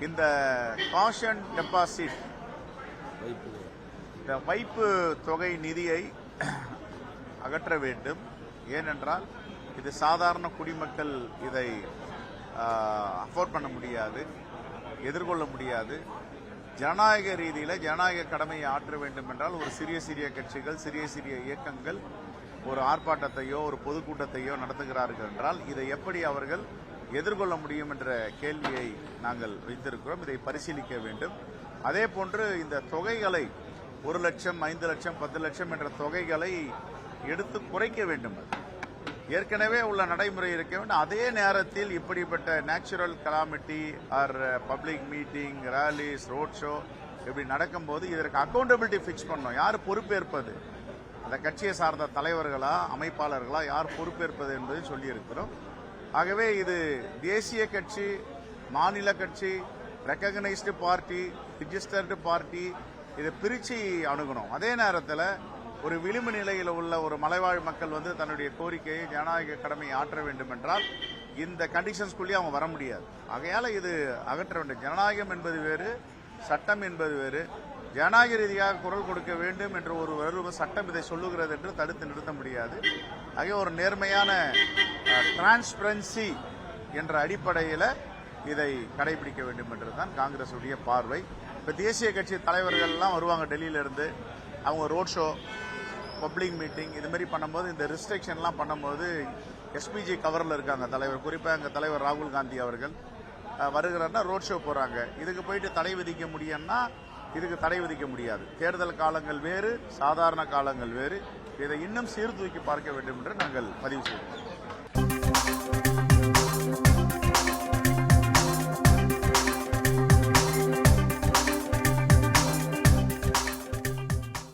இந்த caution deposit, இந்த வைப்பு தொகை நிதியை அகற்ற வேண்டும். ஏனென்றால் இது சாதாரண குடிமக்கள் இதை அஃபோர்ட் பண்ண முடியாது, எதிர்கொள்ள முடியாது. ஜனநாயக ரீதியில் ஜனநாயக கடமையை ஆற்ற வேண்டும் என்றால் ஒரு சிறிய கட்சிகள், சிறிய இயக்கங்கள் ஒரு ஆர்ப்பாட்டத்தையோ ஒரு பொதுக்கூட்டத்தையோ நடத்துகிறார்கள் என்றால் இதை எப்படி அவர்கள் எதிர்கொள்ள முடியும் என்ற கேள்வியை நாங்கள் வைத்திருக்கிறோம். இதை பரிசீலிக்க வேண்டும். அதே போன்று இந்த தொகைகளை 1 லட்சம், 5 லட்சம், 10 லட்சம் என்ற தொகைகளை எடுத்து குறைக்க வேண்டும். ஏற்கனவே உள்ள நடைமுறை இருக்க வேண்டும். அதே நேரத்தில் இப்படிப்பட்ட natural calamity or public meeting, rallies, road show இப்படி நடக்கும்போது இதற்கு அக்கௌண்டபிலிட்டி பிக்ஸ் பண்ணணும். யார் பொறுப்பேற்பது, அந்த கட்சியை சார்ந்த தலைவர்களா, அமைப்பாளர்களா, யார் பொறுப்பேற்பது என்பதை சொல்லியிருக்கிறோம். ஆகவே இது தேசிய கட்சி, மாநில கட்சி, ரெகக்னைஸ்டு பார்ட்டி, ரிஜிஸ்டர்டு பார்ட்டி, இதை பிரிச்சு அணுகணும். அதே நேரத்தில் ஒரு விளிம்பு நிலையில் உள்ள ஒரு மலைவாழ் மக்கள் தன்னுடைய கோரிக்கையை, ஜனநாயக கடமையை ஆற்ற வேண்டும் என்றால் இந்த கண்டிஷன்ஸ்குள்ளேயே அவங்க வர முடியாது. ஆகையால இது அகற்ற வேண்டும். ஜனநாயகம் என்பது வேறு, சட்டம் என்பது வேறு. ஜனநாயக ரீதியாக குரல் கொடுக்க வேண்டும் என்று ஒரு சட்டம் இதை சொல்லுகிறது என்று தடுத்து நிறுத்த முடியாது. ஆகிய ஒரு நேர்மையான டிரான்ஸ்பரன்சி என்ற அடிப்படையில் இதை கடைபிடிக்க வேண்டும் என்றுதான் காங்கிரஸ் உடைய பார்வை. இப்ப தேசிய கட்சி தலைவர்கள் எல்லாம் வருவாங்க டெல்லியிலிருந்து, அவங்க ரோட் ஷோ, பப்ளிக் மீட்டிங் இது மாதிரி பண்ணும்போது இந்த ரெஸ்ட்ரிக்ஷன்லாம் பண்ணும்போது எஸ்பிஜி கவரில் இருக்காங்க தலைவர், குறிப்பாக எங்கள் தலைவர் ராகுல் காந்தி அவர்கள் வருகிறார்னா ரோட் ஷோ போறாங்க. இதுக்கு போயிட்டு தடை விதிக்க முடியும்னா இதுக்கு தடை விதிக்க முடியாது. தேர்தல் காலங்கள் வேறு, சாதாரண காலங்கள் வேறு. இதை இன்னும் சீர்தூக்கி பார்க்க வேண்டும் என்று நாங்கள் பதிவு செய்வோம்.